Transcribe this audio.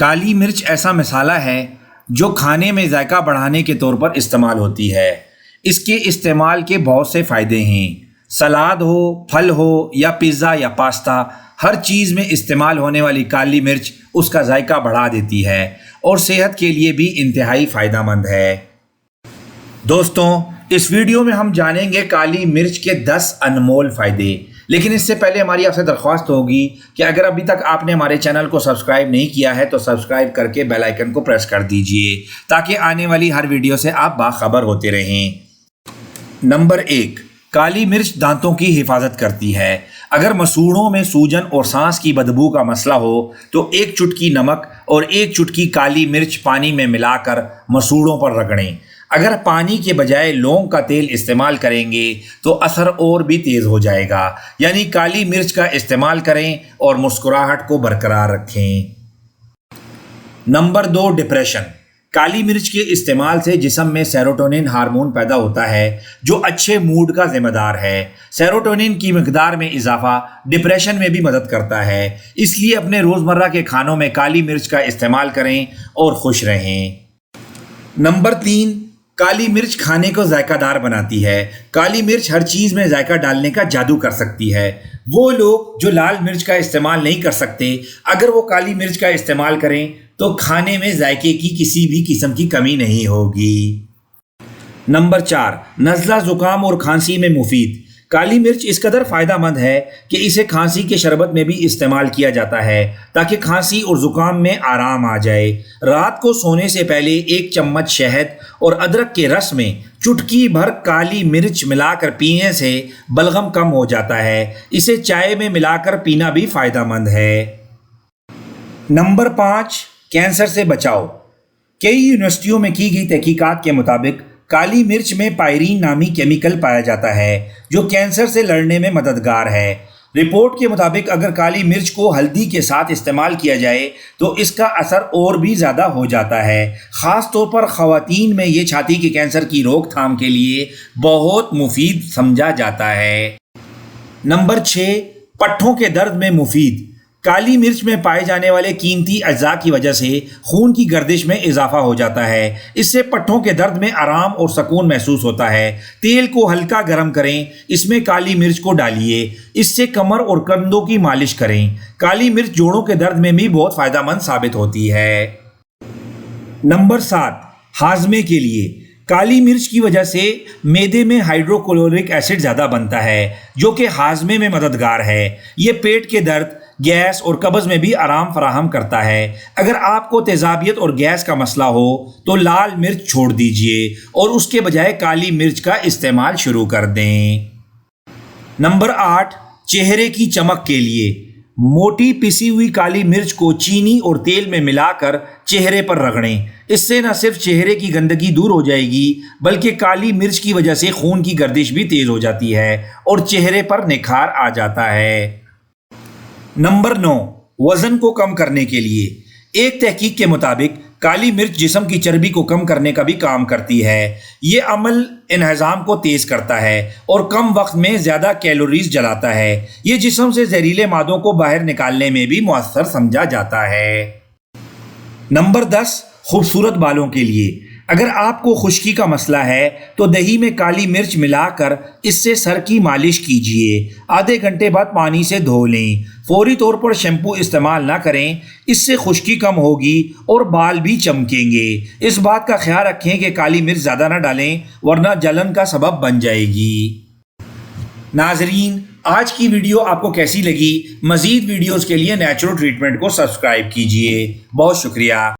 کالی مرچ ایسا مسالہ ہے جو کھانے میں ذائقہ بڑھانے کے طور پر استعمال ہوتی ہے۔ اس کے استعمال کے بہت سے فائدے ہیں۔ سلاد ہو، پھل ہو یا پیزا یا پاستا، ہر چیز میں استعمال ہونے والی کالی مرچ اس کا ذائقہ بڑھا دیتی ہے اور صحت کے لیے بھی انتہائی فائدہ مند ہے۔ دوستوں، اس ویڈیو میں ہم جانیں گے کالی مرچ کے 10 انمول فائدے، لیکن اس سے پہلے ہماری آپ سے درخواست ہوگی کہ اگر ابھی تک آپ نے ہمارے چینل کو سبسکرائب نہیں کیا ہے تو سبسکرائب کر کے بیل آئیکن کو پریس کر دیجئے تاکہ آنے والی ہر ویڈیو سے آپ باخبر ہوتے رہیں۔ نمبر 1، کالی مرچ دانتوں کی حفاظت کرتی ہے۔ اگر مسوڑھوں میں سوجن اور سانس کی بدبو کا مسئلہ ہو تو ایک چٹکی نمک اور ایک چٹکی کالی مرچ پانی میں ملا کر مسوڑھوں پر رگڑیں۔ اگر پانی کے بجائے لونگ کا تیل استعمال کریں گے تو اثر اور بھی تیز ہو جائے گا، یعنی کالی مرچ کا استعمال کریں اور مسکراہٹ کو برقرار رکھیں۔ Number 2، depression. کالی مرچ کے استعمال سے جسم میں سیروٹونین ہارمون پیدا ہوتا ہے جو اچھے موڈ کا ذمہ دار ہے۔ سیروٹونین کی مقدار میں اضافہ ڈپریشن میں بھی مدد کرتا ہے، اس لیے اپنے روزمرہ کے کھانوں میں کالی مرچ کا استعمال کریں اور خوش رہیں۔ نمبر 3، کالی مرچ کھانے کو ذائقہ دار بناتی ہے۔ کالی مرچ ہر چیز میں ذائقہ ڈالنے کا جادو کر سکتی ہے۔ وہ لوگ جو لال مرچ کا استعمال نہیں کر سکتے، اگر وہ کالی مرچ کا استعمال کریں تو کھانے میں ذائقے کی کسی بھی قسم کی کمی نہیں ہوگی۔ نمبر 4، نزلہ، زکام اور کھانسی میں مفید۔ کالی مرچ اس قدر فائدہ مند ہے کہ اسے کھانسی کے شربت میں بھی استعمال کیا جاتا ہے تاکہ کھانسی اور زکام میں آرام آ جائے۔ رات کو سونے سے پہلے 1 چمچ شہد اور ادرک کے رس میں چٹکی بھر کالی مرچ ملا کر پینے سے بلغم کم ہو جاتا ہے۔ اسے چائے میں ملا کر پینا بھی فائدہ مند ہے۔ نمبر 5، کینسر سے بچاؤ۔ کئی یونیورسٹیوں میں کی گئی تحقیقات کے مطابق کالی مرچ میں پائرین نامی کیمیکل پایا جاتا ہے جو کینسر سے لڑنے میں مددگار ہے۔ رپورٹ کے مطابق اگر کالی مرچ کو ہلدی کے ساتھ استعمال کیا جائے تو اس کا اثر اور بھی زیادہ ہو جاتا ہے۔ خاص طور پر خواتین میں یہ چھاتی کے کینسر کی روک تھام کے لیے بہت مفید سمجھا جاتا ہے۔ نمبر 6، پٹھوں کے درد میں مفید۔ کالی مرچ میں پائے جانے والے قیمتی اجزاء کی وجہ سے خون کی گردش میں اضافہ ہو جاتا ہے۔ اس سے پٹھوں کے درد میں آرام اور سکون محسوس ہوتا ہے۔ تیل کو ہلکا گرم کریں، اس میں کالی مرچ کو ڈالیے، اس سے کمر اور کندھوں کی مالش کریں۔ کالی مرچ جوڑوں کے درد میں بھی بہت فائدہ مند ثابت ہوتی ہے۔ نمبر 7، ہاضمے کے لیے۔ کالی مرچ کی وجہ سے معدے میں ہائیڈروکلورک ایسڈ زیادہ بنتا ہے جو کہ ہاضمے میں مددگار ہے۔ یہ پیٹ کے درد، گیس اور قبض میں بھی آرام فراہم کرتا ہے۔ اگر آپ کو تیزابیت اور گیس کا مسئلہ ہو تو لال مرچ چھوڑ دیجئے اور اس کے بجائے کالی مرچ کا استعمال شروع کر دیں۔ نمبر 8، چہرے کی چمک کے لیے۔ موٹی پسی ہوئی کالی مرچ کو چینی اور تیل میں ملا کر چہرے پر رگڑیں۔ اس سے نہ صرف چہرے کی گندگی دور ہو جائے گی بلکہ کالی مرچ کی وجہ سے خون کی گردش بھی تیز ہو جاتی ہے اور چہرے پر نکھار آ جاتا ہے۔ نمبر 9، وزن کو کم کرنے کے لیے۔ ایک تحقیق کے مطابق کالی مرچ جسم کی چربی کو کم کرنے کا بھی کام کرتی ہے۔ یہ عمل انہضام کو تیز کرتا ہے اور کم وقت میں زیادہ کیلوریز جلاتا ہے۔ یہ جسم سے زہریلے مادوں کو باہر نکالنے میں بھی مؤثر سمجھا جاتا ہے۔ نمبر 10، خوبصورت بالوں کے لیے۔ اگر آپ کو خشکی کا مسئلہ ہے تو دہی میں کالی مرچ ملا کر اس سے سر کی مالش کیجیے۔ آدھے گھنٹے بعد پانی سے دھو لیں۔ فوری طور پر شیمپو استعمال نہ کریں، اس سے خشکی کم ہوگی اور بال بھی چمکیں گے۔ اس بات کا خیال رکھیں کہ کالی مرچ زیادہ نہ ڈالیں ورنہ جلن کا سبب بن جائے گی۔ ناظرین، آج کی ویڈیو آپ کو کیسی لگی؟ مزید ویڈیوز کے لیے نیچرل ٹریٹمنٹ کو سبسکرائب کیجیے۔ بہت شکریہ۔